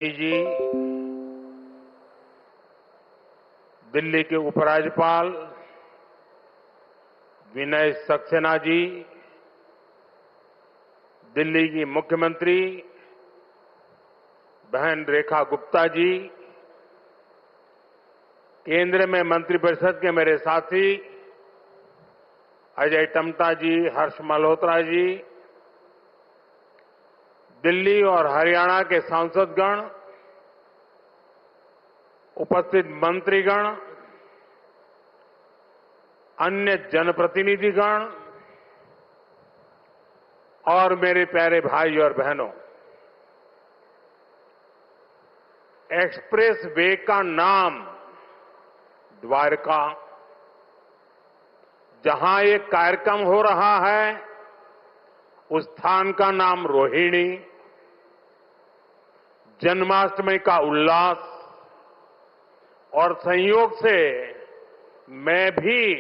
जी, दिल्ली के उपराज्यपाल विनय सक्सेना जी, दिल्ली की मुख्यमंत्री बहन रेखा गुप्ता जी, केंद्र में मंत्रिपरिषद के मेरे साथी अजय टम्टा जी, हर्ष मल्होत्रा जी, दिल्ली और हरियाणा के सांसदगण, उपस्थित मंत्रीगण, अन्य जनप्रतिनिधिगण और मेरे प्यारे भाई और बहनों, एक्सप्रेस वे का नाम द्वारका, जहां ये कार्यक्रम हो रहा है उस स्थान का नाम रोहिणी, जन्माष्टमी का उल्लास और संयोग से मैं भी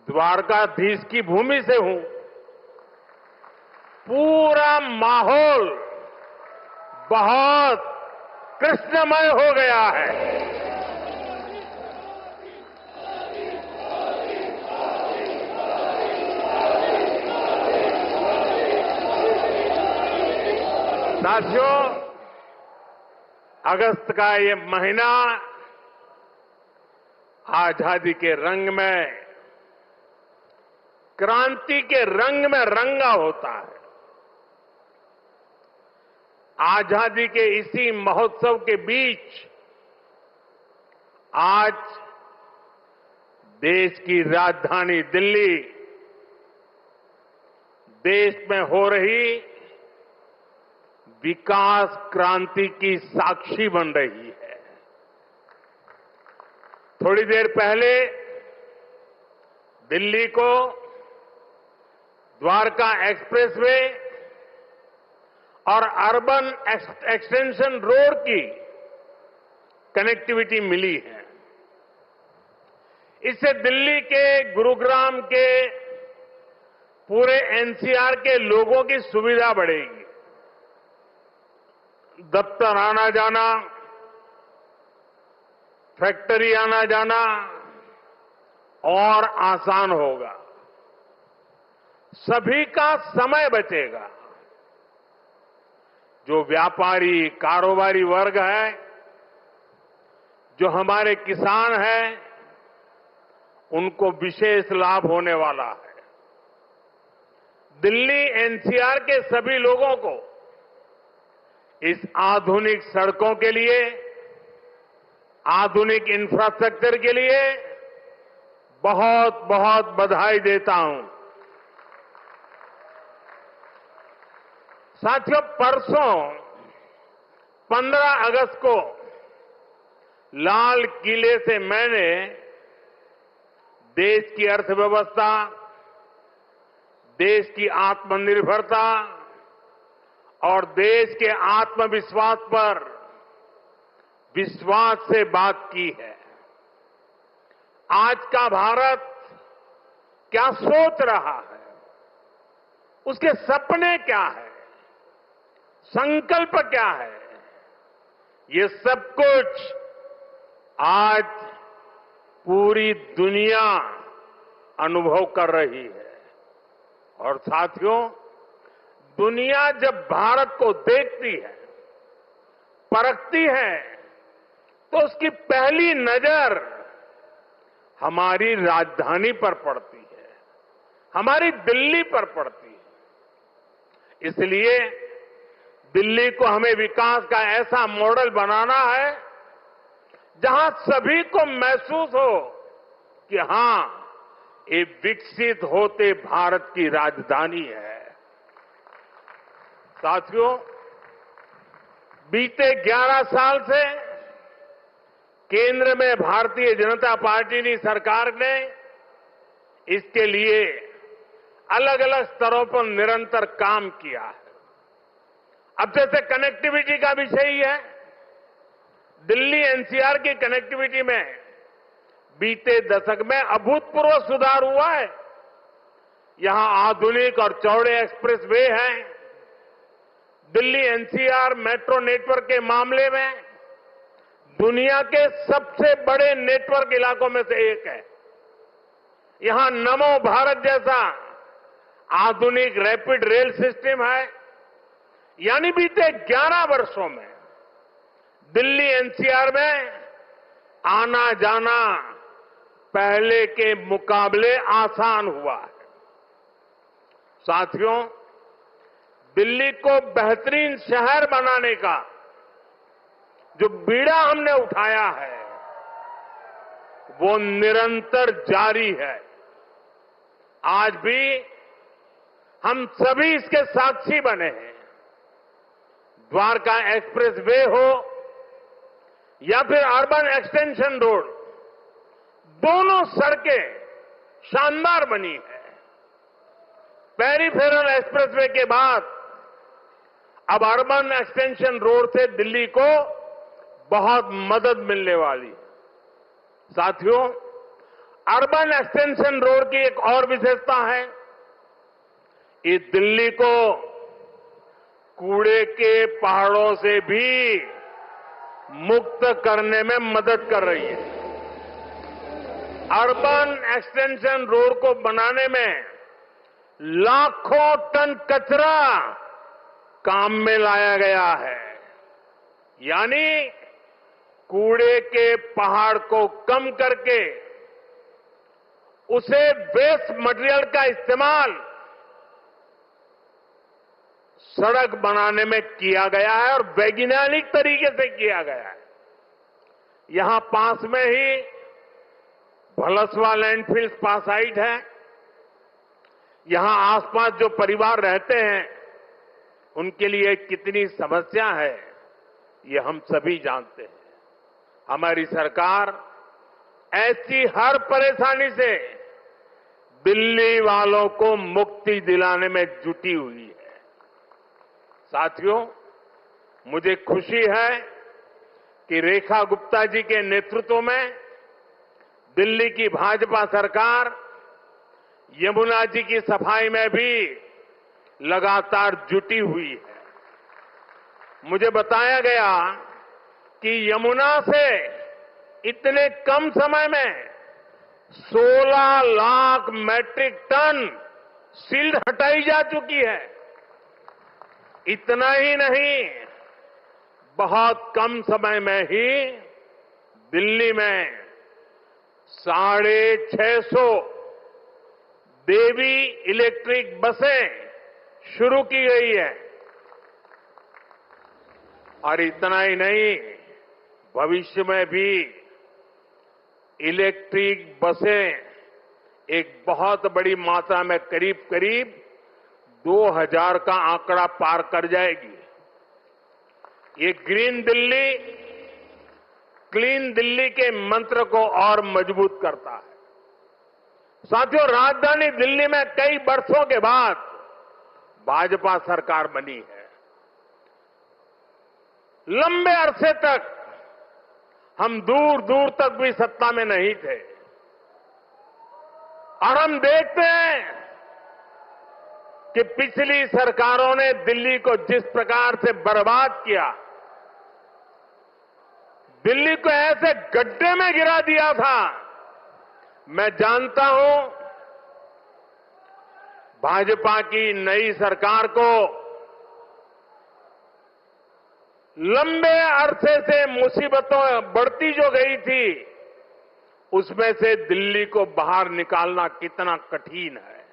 द्वारकाधीश की भूमि से हूं। पूरा माहौल बहुत कृष्णमय हो गया है। साथियों, अगस्त का ये महीना आजादी के रंग में, क्रांति के रंग में रंगा होता है। आजादी के इसी महोत्सव के बीच आज देश की राजधानी दिल्ली देश में हो रही विकास क्रांति की साक्षी बन रही है। थोड़ी देर पहले दिल्ली को द्वारका एक्सप्रेसवे और अर्बन एक्सटेंशन रोड की कनेक्टिविटी मिली है। इससे दिल्ली के, गुरुग्राम के, पूरे एनसीआर के लोगों की सुविधा बढ़ेगी। दफ्तर आना जाना, फैक्ट्री आना जाना और आसान होगा। सभी का समय बचेगा। जो व्यापारी, कारोबारी वर्ग है, जो हमारे किसान हैं, उनको विशेष लाभ होने वाला है। दिल्ली एनसीआर के सभी लोगों को इस आधुनिक सड़कों के लिए, आधुनिक इंफ्रास्ट्रक्चर के लिए बहुत बहुत बधाई देता हूं। साथियों, परसों 15 अगस्त को लाल किले से मैंने देश की अर्थव्यवस्था, देश की आत्मनिर्भरता और देश के आत्मविश्वास पर विश्वास से बात की है। आज का भारत क्या सोच रहा है, उसके सपने क्या है, संकल्प क्या है, ये सब कुछ आज पूरी दुनिया अनुभव कर रही है। और साथियों, दुनिया जब भारत को देखती है, परखती है, तो उसकी पहली नजर हमारी राजधानी पर पड़ती है, हमारी दिल्ली पर पड़ती है। इसलिए दिल्ली को हमें विकास का ऐसा मॉडल बनाना है जहां सभी को महसूस हो कि हां, ये विकसित होते भारत की राजधानी है। साथियों, बीते 11 साल से केंद्र में भारतीय जनता पार्टी की सरकार ने इसके लिए अलग अलग स्तरों पर निरंतर काम किया है। अब जैसे कनेक्टिविटी का विषय ही है, दिल्ली एनसीआर की कनेक्टिविटी में बीते दशक में अभूतपूर्व सुधार हुआ है। यहां आधुनिक और चौड़े एक्सप्रेस वे हैं, दिल्ली एनसीआर मेट्रो नेटवर्क के मामले में दुनिया के सबसे बड़े नेटवर्क इलाकों में से एक है। यहां नमो भारत जैसा आधुनिक रैपिड रेल सिस्टम है। यानी बीते 11 वर्षों में दिल्ली एनसीआर में आना जाना पहले के मुकाबले आसान हुआ है। साथियों, दिल्ली को बेहतरीन शहर बनाने का जो बीड़ा हमने उठाया है वो निरंतर जारी है। आज भी हम सभी इसके साक्षी बने हैं। द्वारका एक्सप्रेस वे हो या फिर अर्बन एक्सटेंशन रोड, दोनों सड़कें शानदार बनी है। पेरिफेरल एक्सप्रेसवे के बाद अब अर्बन एक्सटेंशन रोड से दिल्ली को बहुत मदद मिलने वाली है। साथियों, अर्बन एक्सटेंशन रोड की एक और विशेषता है, ये दिल्ली को कूड़े के पहाड़ों से भी मुक्त करने में मदद कर रही है। अर्बन एक्सटेंशन रोड को बनाने में लाखों टन कचरा काम में लाया गया है। यानी कूड़े के पहाड़ को कम करके उसे वेस्ट मटेरियल का इस्तेमाल सड़क बनाने में किया गया है और वैज्ञानिक तरीके से किया गया है। यहां पास में ही भलसवा लैंडफिल स्पा साइट है। यहां आसपास जो परिवार रहते हैं उनके लिए कितनी समस्या है ये हम सभी जानते हैं। हमारी सरकार ऐसी हर परेशानी से दिल्ली वालों को मुक्ति दिलाने में जुटी हुई है। साथियों, मुझे खुशी है कि रेखा गुप्ता जी के नेतृत्व में दिल्ली की भाजपा सरकार यमुना जी की सफाई में भी लगातार जुटी हुई है। मुझे बताया गया कि यमुना से इतने कम समय में 16 लाख मैट्रिक टन सिल्ट हटाई जा चुकी है। इतना ही नहीं, बहुत कम समय में ही दिल्ली में 650 देवी इलेक्ट्रिक बसें शुरू की गई है। और इतना ही नहीं, भविष्य में भी इलेक्ट्रिक बसें एक बहुत बड़ी मात्रा में करीब करीब 2000 का आंकड़ा पार कर जाएगी। ये ग्रीन दिल्ली, क्लीन दिल्ली के मंत्र को और मजबूत करता है। साथियों, राजधानी दिल्ली में कई वर्षों के बाद भाजपा सरकार बनी है। लंबे अरसे तक हम दूर दूर तक भी सत्ता में नहीं थे और हम देखते हैं कि पिछली सरकारों ने दिल्ली को जिस प्रकार से बर्बाद किया, दिल्ली को ऐसे गड्ढे में गिरा दिया था। मैं जानता हूं भाजपा की नई सरकार को लंबे अरसे से मुसीबतों बढ़ती जो गई थी उसमें से दिल्ली को बाहर निकालना कितना कठिन है।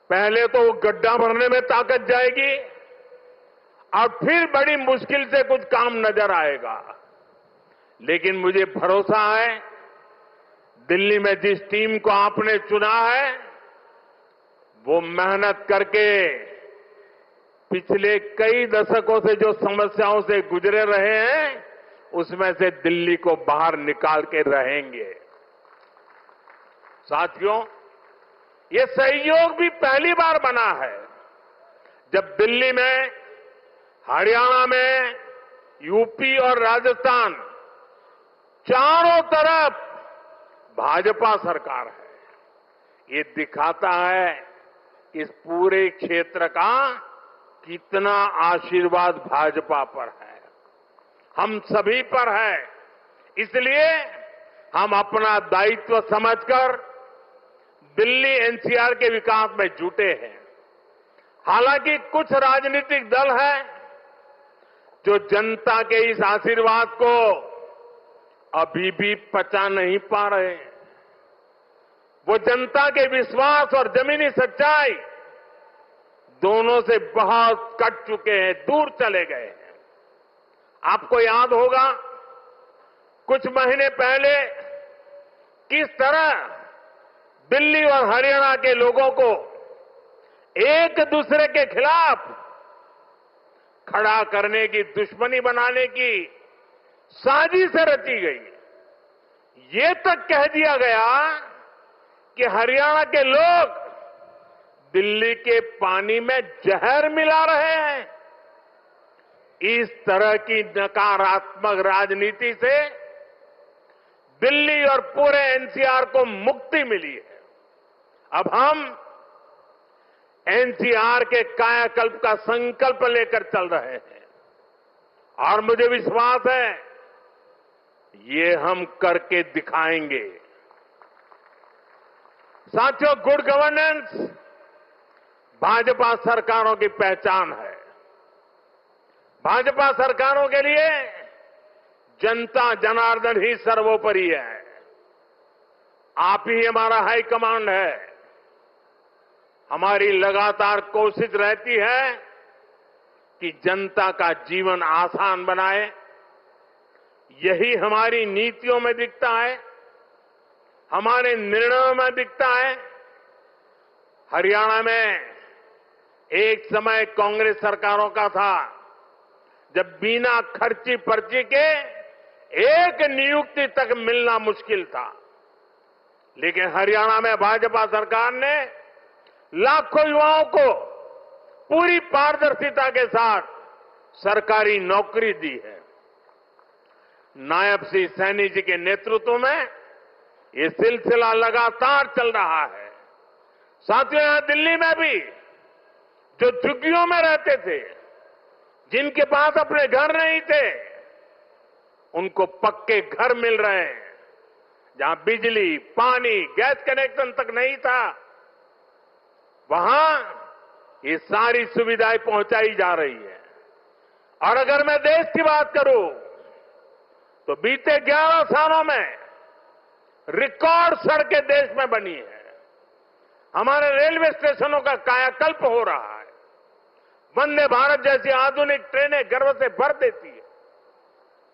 पहले तो वो गड्ढा भरने में ताकत जाएगी और फिर बड़ी मुश्किल से कुछ काम नजर आएगा। लेकिन मुझे भरोसा है दिल्ली में जिस टीम को आपने चुना है वो मेहनत करके पिछले कई दशकों से जो समस्याओं से गुजरे रहे हैं उसमें से दिल्ली को बाहर निकाल के रहेंगे। साथियों, ये सहयोग भी पहली बार बना है जब दिल्ली में, हरियाणा में, यूपी और राजस्थान चारों तरफ भाजपा सरकार है। ये दिखाता है इस पूरे क्षेत्र का कितना आशीर्वाद भाजपा पर है, हम सभी पर है। इसलिए हम अपना दायित्व समझकर दिल्ली एनसीआर के विकास में जुटे हैं। हालांकि कुछ राजनीतिक दल हैं जो जनता के इस आशीर्वाद को अभी भी पचा नहीं पा रहे। वो जनता के विश्वास और जमीनी सच्चाई दोनों से बहुत कट चुके हैं, दूर चले गए हैं। आपको याद होगा कुछ महीने पहले किस तरह दिल्ली और हरियाणा के लोगों को एक दूसरे के खिलाफ खड़ा करने की, दुश्मनी बनाने की साजिश रची गई। ये तक कह दिया गया कि हरियाणा के लोग दिल्ली के पानी में जहर मिला रहे हैं। इस तरह की नकारात्मक राजनीति से दिल्ली और पूरे एनसीआर को मुक्ति मिली है। अब हम एनसीआर के कायाकल्प का संकल्प लेकर चल रहे हैं और मुझे विश्वास है ये हम करके दिखाएंगे। साथियों, गुड गवर्नेंस भाजपा सरकारों की पहचान है। भाजपा सरकारों के लिए जनता जनार्दन ही सर्वोपरि है। आप ही हमारा हाईकमांड है। हमारी लगातार कोशिश रहती है कि जनता का जीवन आसान बनाए। यही हमारी नीतियों में दिखता है, हमारे निर्णयों में दिखता है। हरियाणा में एक समय कांग्रेस सरकारों का था जब बिना खर्ची पर्ची के एक नियुक्ति तक मिलना मुश्किल था, लेकिन हरियाणा में भाजपा सरकार ने लाखों युवाओं को पूरी पारदर्शिता के साथ सरकारी नौकरी दी है। नायब श्री सैनी जी के नेतृत्व में ये सिलसिला लगातार चल रहा है। साथियों, यहां दिल्ली में भी जो झुग्गियों में रहते थे, जिनके पास अपने घर नहीं थे, उनको पक्के घर मिल रहे हैं। जहां बिजली, पानी, गैस कनेक्शन तक नहीं था, वहां ये सारी सुविधाएं पहुंचाई जा रही है। और अगर मैं देश की बात करूं तो बीते 11 सालों में रिकॉर्ड सड़कें देश में बनी है। हमारे रेलवे स्टेशनों का कायाकल्प हो रहा है। वंदे भारत जैसी आधुनिक ट्रेनें गर्व से भर देती है।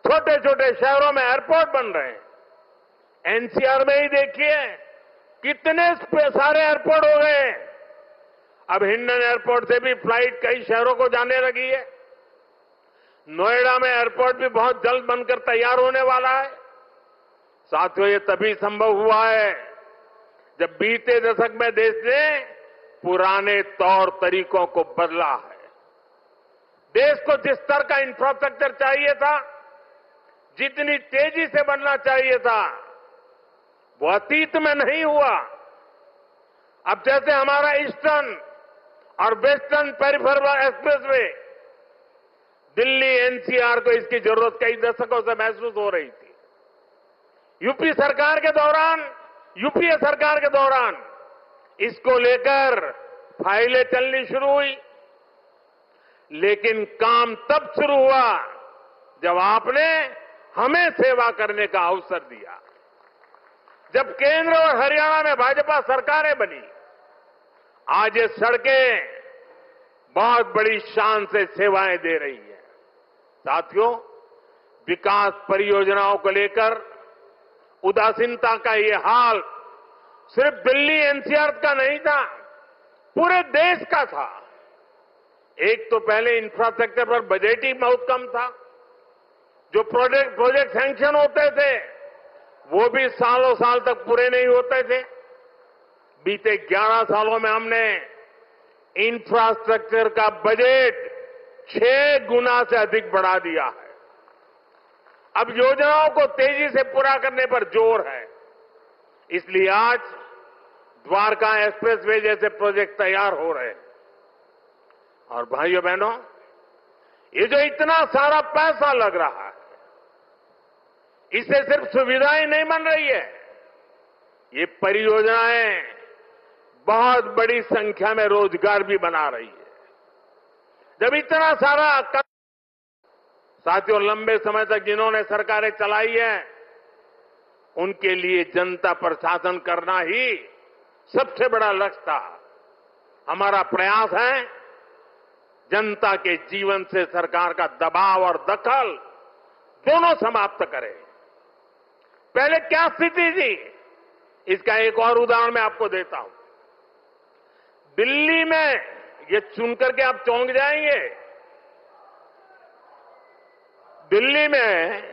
छोटे छोटे शहरों में एयरपोर्ट बन रहे हैं। एनसीआर में ही देखिए कितने सारे एयरपोर्ट हो गए हैं। अब हिंडन एयरपोर्ट से भी फ्लाइट कई शहरों को जाने लगी है। नोएडा में एयरपोर्ट भी बहुत जल्द बनकर तैयार होने वाला है। साथियों, ये तभी संभव हुआ है जब बीते दशक में देश ने पुराने तौर तरीकों को बदला है। देश को जिस स्तर का इंफ्रास्ट्रक्चर चाहिए था, जितनी तेजी से बनना चाहिए था, वो अतीत में नहीं हुआ। अब जैसे हमारा ईस्टर्न और western peripheral expressway, Delhi NCR को इसकी जरूरत कई दशकों से महसूस हो रही थी। यूपीए सरकार के दौरान इसको लेकर फाइलें चलनी शुरू हुई, लेकिन काम तब शुरू हुआ जब आपने हमें सेवा करने का अवसर दिया। जब केंद्र और हरियाणा में भाजपा सरकारें बनी, आज ये सड़कें बहुत बड़ी शान से सेवाएं दे रही है। साथियों, विकास परियोजनाओं को लेकर उदासीनता का ये हाल सिर्फ दिल्ली एनसीआर का नहीं था, पूरे देश का था। एक तो पहले इंफ्रास्ट्रक्चर पर बजट ही बहुत कम था। जो प्रोजेक्ट सैंक्शन होते थे वो भी सालों साल तक पूरे नहीं होते थे। बीते 11 सालों में हमने इंफ्रास्ट्रक्चर का बजट 6 गुना से अधिक बढ़ा दिया है। अब योजनाओं को तेजी से पूरा करने पर जोर है। इसलिए आज द्वारका एक्सप्रेसवे जैसे प्रोजेक्ट तैयार हो रहे हैं। और भाइयों बहनों, ये जो इतना सारा पैसा लग रहा है, इससे सिर्फ सुविधाएं नहीं बन रही है, ये परियोजनाएं बहुत बड़ी संख्या में रोजगार भी बना रही है। जब इतना सारा साथियों, लंबे समय तक जिन्होंने सरकारें चलाई है, उनके लिए जनता पर शासन करना ही सबसे बड़ा लक्ष्य था। हमारा प्रयास है जनता के जीवन से सरकार का दबाव और दखल दोनों समाप्त करें। पहले क्या स्थिति थी, इसका एक और उदाहरण मैं आपको देता हूं। दिल्ली में, ये सुनकर के आप चौंक जाएंगे, दिल्ली में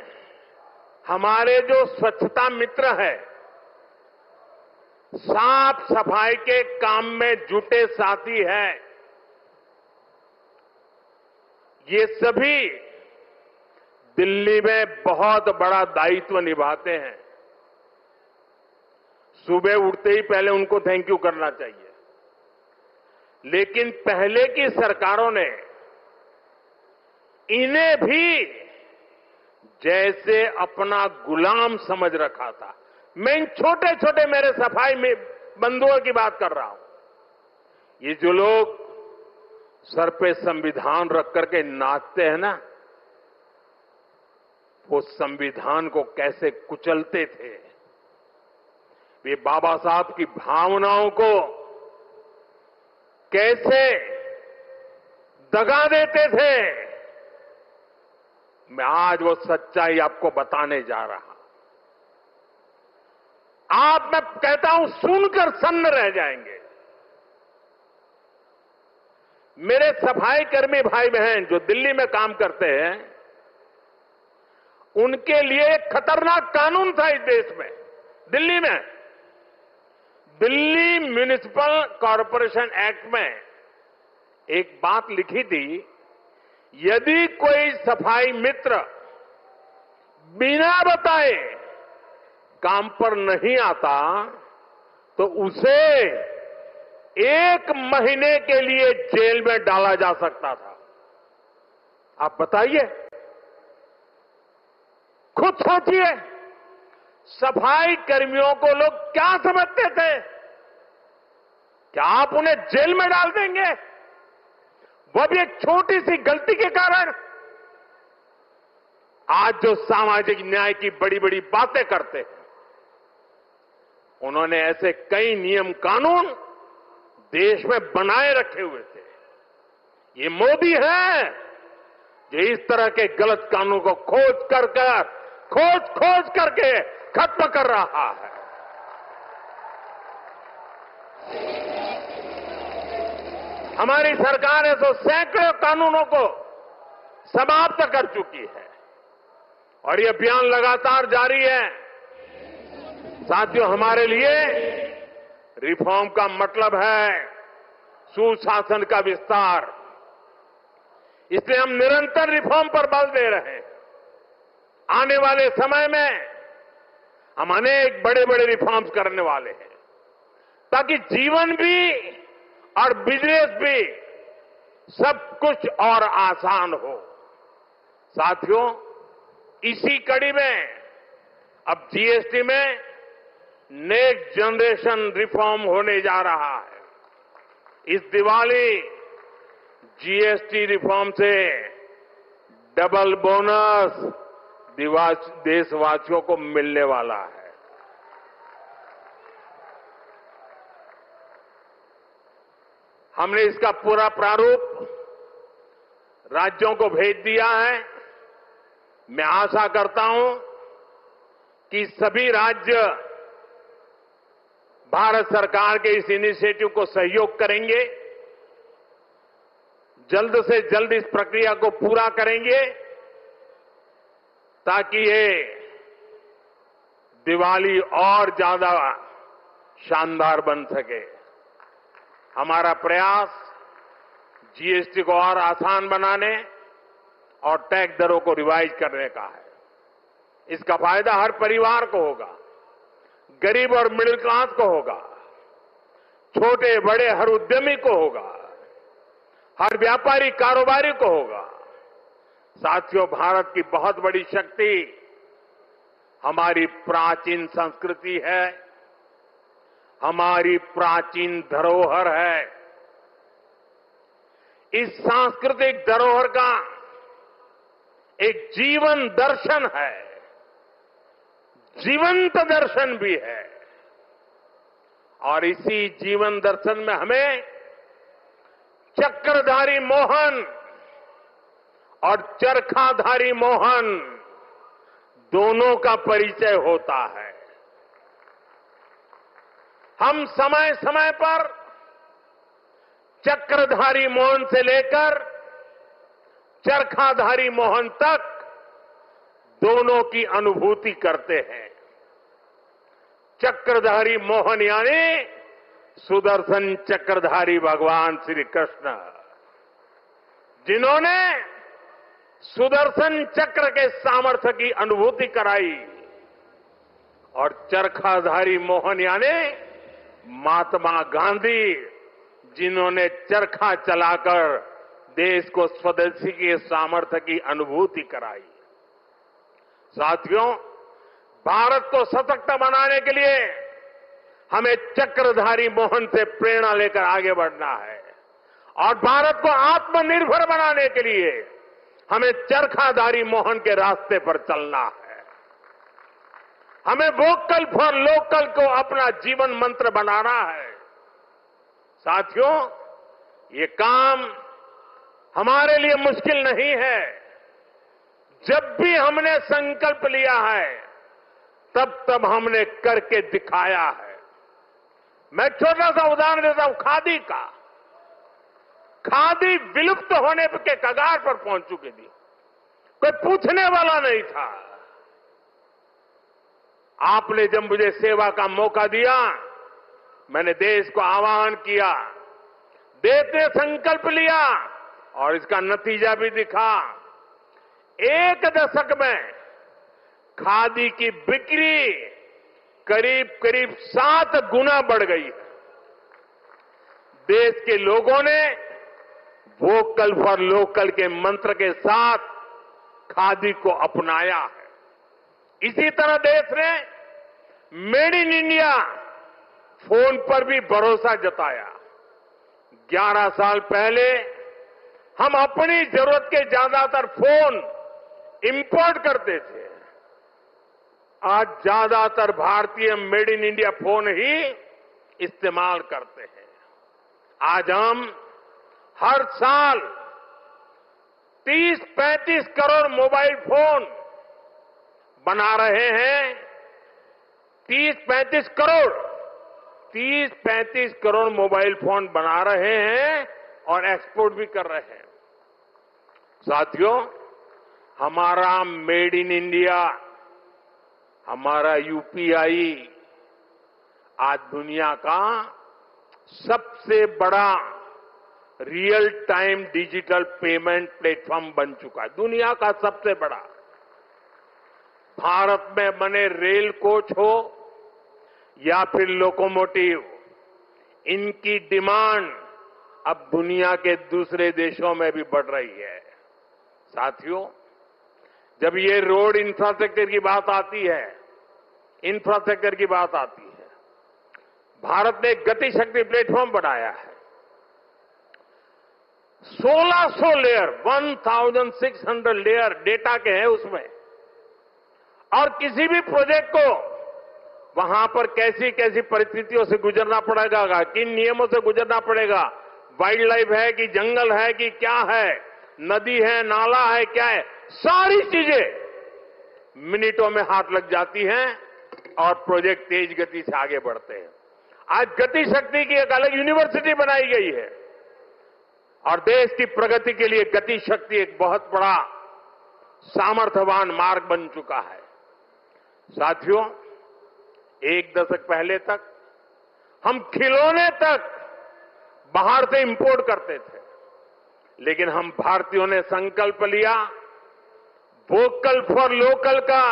हमारे जो स्वच्छता मित्र हैं, साफ सफाई के काम में जुटे साथी हैं, ये सभी दिल्ली में बहुत बड़ा दायित्व निभाते हैं। सुबह उठते ही पहले उनको थैंक यू करना चाहिए। लेकिन पहले की सरकारों ने इन्हें भी जैसे अपना गुलाम समझ रखा था। मैं इन छोटे छोटे मेरे सफाई में बंधुओं की बात कर रहा हूं। ये जो लोग सर पे संविधान रख करके नाचते हैं ना, वो संविधान को कैसे कुचलते थे, वे बाबा साहब की भावनाओं को कैसे दगा देते थे, मैं आज वो सच्चाई आपको बताने जा रहा। आप, मैं कहता हूं, सुनकर सन्न रह जाएंगे। मेरे सफाई कर्मी भाई बहन जो दिल्ली में काम करते हैं, उनके लिए एक खतरनाक कानून था इस देश में। दिल्ली में दिल्ली म्युनिसिपल कॉरपोरेशन एक्ट में एक बात लिखी थी, यदि कोई सफाई मित्र बिना बताए काम पर नहीं आता तो उसे 1 महीने के लिए जेल में डाला जा सकता था। आप बताइए, खुद सोचिए, सफाई कर्मियों को लोग क्या समझते थे? क्या आप उन्हें जेल में डाल देंगे, वो भी एक छोटी सी गलती के कारण? आज जो सामाजिक न्याय की बड़ी बड़ी बातें करते हैं, उन्होंने ऐसे कई नियम कानून देश में बनाए रखे हुए थे। ये मोदी है जो इस तरह के गलत कानून को खोज करके खत्म कर रहा है। हमारी सरकार है तो सैकड़ों कानूनों को समाप्त कर चुकी है और ये अभियान लगातार जारी है। साथियों, हमारे लिए रिफॉर्म का मतलब है सुशासन का विस्तार। इसलिए हम निरंतर रिफॉर्म पर बल दे रहे हैं। आने वाले समय में हम अनेक बड़े बड़े रिफॉर्म्स करने वाले हैं ताकि जीवन भी और बिजनेस भी सब कुछ और आसान हो। साथियों, इसी कड़ी में अब जीएसटी में नेक्स्ट जनरेशन रिफॉर्म होने जा रहा है। इस दिवाली जीएसटी रिफॉर्म से डबल बोनस देशवासियों को मिलने वाला है। हमने इसका पूरा प्रारूप राज्यों को भेज दिया है। मैं आशा करता हूं कि सभी राज्य भारत सरकार के इस इनिशिएटिव को सहयोग करेंगे, जल्द से जल्द इस प्रक्रिया को पूरा करेंगे ताकि ये दिवाली और ज्यादा शानदार बन सके। हमारा प्रयास जीएसटी को और आसान बनाने और टैक्स दरों को रिवाइज करने का है। इसका फायदा हर परिवार को होगा, गरीब और मिडिल क्लास को होगा। छोटे बड़े हर उद्यमी को होगा, हर व्यापारी कारोबारी को होगा। साथियों, भारत की बहुत बड़ी शक्ति हमारी प्राचीन संस्कृति है, हमारी प्राचीन धरोहर है। इस सांस्कृतिक धरोहर का एक जीवन दर्शन है, जीवंत दर्शन भी है। और इसी जीवन दर्शन में हमें चक्रधारी मोहन और चरखाधारी मोहन दोनों का परिचय होता है। हम समय समय पर चक्रधारी मोहन से लेकर चरखाधारी मोहन तक दोनों की अनुभूति करते हैं। चक्रधारी मोहन यानी सुदर्शन चक्रधारी भगवान श्री कृष्ण, जिन्होंने सुदर्शन चक्र के सामर्थ्य की अनुभूति कराई, और चरखाधारी मोहन यानी महात्मा गांधी, जिन्होंने चरखा चलाकर देश को स्वदेशी के सामर्थ्य की अनुभूति कराई। साथियों, भारत को सशक्त बनाने के लिए हमें चक्रधारी मोहन से प्रेरणा लेकर आगे बढ़ना है, और भारत को आत्मनिर्भर बनाने के लिए हमें चरखाधारी मोहन के रास्ते पर चलना है। हमें वोकल फॉर लोकल को अपना जीवन मंत्र बनाना है। साथियों, ये काम हमारे लिए मुश्किल नहीं है। जब भी हमने संकल्प लिया है, तब हमने करके दिखाया है। मैं छोटा सा उदाहरण देता हूं, खादी का। खादी विलुप्त होने के कगार पर पहुंच चुकी थी, कोई पूछने वाला नहीं था। आपने जब मुझे सेवा का मौका दिया, मैंने देश को आह्वान किया, देश ने संकल्प लिया, और इसका नतीजा भी दिखा। 1 दशक में खादी की बिक्री करीब 7 गुना बढ़ गई है। देश के लोगों ने वोकल फॉर लोकल के मंत्र के साथ खादी को अपनाया है। इसी तरह देश ने मेड इन इंडिया फोन पर भी भरोसा जताया। 11 साल पहले हम अपनी जरूरत के ज्यादातर फोन इंपोर्ट करते थे। आज ज्यादातर भारतीय मेड इन इंडिया फोन ही इस्तेमाल करते हैं। आज हम हर साल 30-35 करोड़ मोबाइल फोन बना रहे हैं। 30-35 करोड़ मोबाइल फोन बना रहे हैं और एक्सपोर्ट भी कर रहे हैं। साथियों, हमारा मेड इन इंडिया, हमारा यूपीआई आज दुनिया का सबसे बड़ा real time digital payment platform बन चुका है। दुनिया का सबसे बड़ा। भारत में बने रेल कोच हो या फिर लोकोमोटिव, इनकी डिमांड अब दुनिया के दूसरे देशों में भी बढ़ रही है। साथियों, जब ये रोड इंफ्रास्ट्रक्चर की बात आती है, भारत ने गति शक्ति प्लेटफॉर्म बनाया है। 1600 लेयर, 1600 लेयर डेटा के हैं उसमें, और किसी भी प्रोजेक्ट को वहां पर कैसी कैसी परिस्थितियों से गुजरना पड़ेगा, किन नियमों से गुजरना पड़ेगा, वाइल्ड लाइफ है कि जंगल है कि क्या है, नदी है, नाला है, क्या है, सारी चीजें मिनटों में हाथ लग जाती हैं और प्रोजेक्ट तेज गति से आगे बढ़ते हैं। आज गति शक्ति की एक अलग यूनिवर्सिटी बनाई गई है, और देश की प्रगति के लिए गति शक्ति एक बहुत बड़ा सामर्थ्यवान मार्ग बन चुका है। साथियों, 1 दशक पहले तक हम खिलौने तक बाहर से इंपोर्ट करते थे, लेकिन हम भारतीयों ने संकल्प लिया वोकल फॉर लोकल का,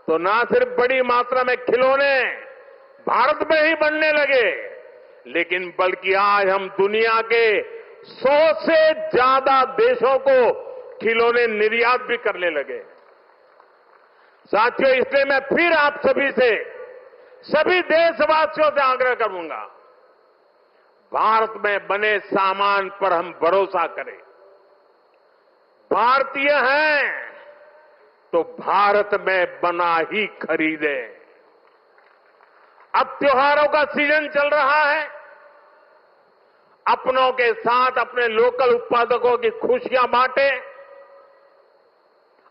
तो ना सिर्फ बड़ी मात्रा में खिलौने भारत में ही बनने लगे, लेकिन बल्कि आज हम दुनिया के 100 से ज्यादा देशों को खिलौने निर्यात भी करने लगे। साथियों, इसलिए मैं फिर आप सभी से, सभी देशवासियों से आग्रह करूंगा, भारत में बने सामान पर हम भरोसा करें। भारतीय हैं तो भारत में बना ही खरीदें। अब त्योहारों का सीजन चल रहा है। अपनों के साथ अपने लोकल उत्पादकों की खुशियां बांटें।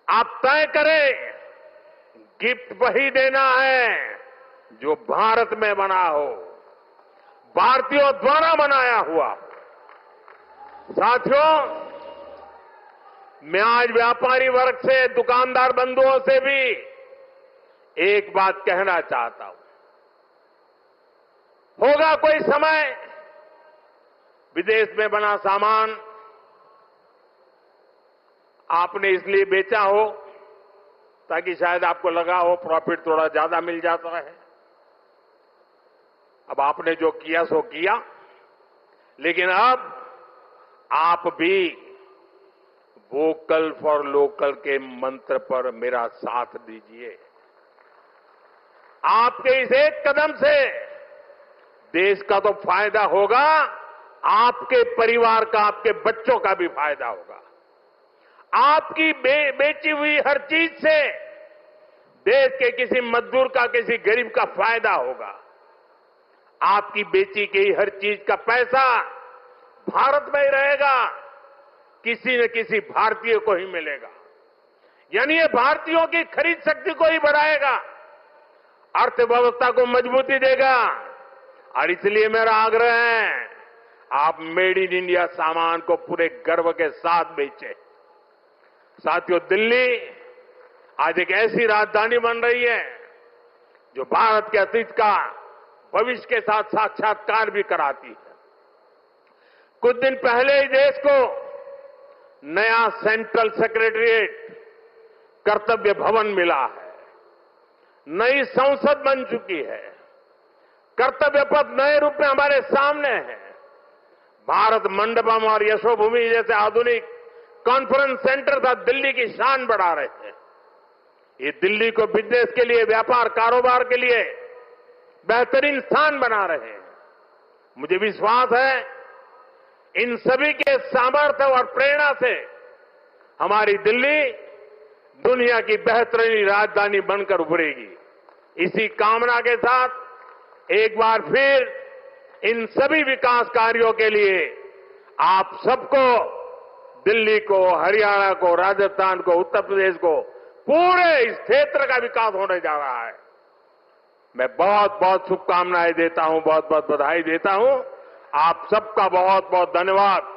आप तय करें, गिफ्ट वही देना है जो भारत में बना हो, भारतीयों द्वारा बनाया हुआ। साथियों, मैं आज व्यापारी वर्ग से, दुकानदार बंधुओं से भी एक बात कहना चाहता हूं। होगा कोई समय विदेश में बना सामान आपने इसलिए बेचा हो ताकि शायद आपको लगा हो प्रॉफिट थोड़ा ज्यादा मिल जाता है। अब आपने जो किया सो किया, लेकिन अब आप भी वोकल फॉर लोकल के मंत्र पर मेरा साथ दीजिए। आपके इस एक कदम से देश का तो फायदा होगा, आपके परिवार का, आपके बच्चों का भी फायदा होगा। आपकी बेची हुई हर चीज से देश के किसी मजदूर का, किसी गरीब का फायदा होगा। आपकी बेची गई हर चीज का पैसा भारत में ही रहेगा, किसी न किसी भारतीय को ही मिलेगा। यानी ये भारतीयों की खरीद शक्ति को ही बढ़ाएगा, अर्थव्यवस्था को मजबूती देगा। और इसलिए मेरा आग्रह है, आप मेड इन इंडिया सामान को पूरे गर्व के साथ बेचें। साथियों, दिल्ली आज एक ऐसी राजधानी बन रही है जो भारत के अतीत का भविष्य के साथ साक्षात्कार भी कराती है। कुछ दिन पहले ही देश को नया सेंट्रल सेक्रेटरिएट, कर्तव्य भवन मिला है। नई संसद बन चुकी है। कर्तव्य पथ नए रूप में हमारे सामने है। भारत मंडपम और यशोभूमि जैसे आधुनिक कॉन्फ्रेंस सेंटर था दिल्ली की शान बढ़ा रहे हैं। ये दिल्ली को बिजनेस के लिए, व्यापार कारोबार के लिए बेहतरीन स्थान बना रहे हैं। मुझे विश्वास है, इन सभी के सामर्थ्य और प्रेरणा से हमारी दिल्ली दुनिया की बेहतरीन राजधानी बनकर उभरेगी। इसी कामना के साथ एक बार फिर इन सभी विकास कार्यों के लिए आप सबको, दिल्ली को, हरियाणा को, राजस्थान को, उत्तर प्रदेश को, पूरे इस क्षेत्र का विकास होने जा रहा है। मैं बहुत बहुत शुभकामनाएं देता हूं, बहुत बहुत बधाई देता हूं। आप सबका बहुत बहुत धन्यवाद।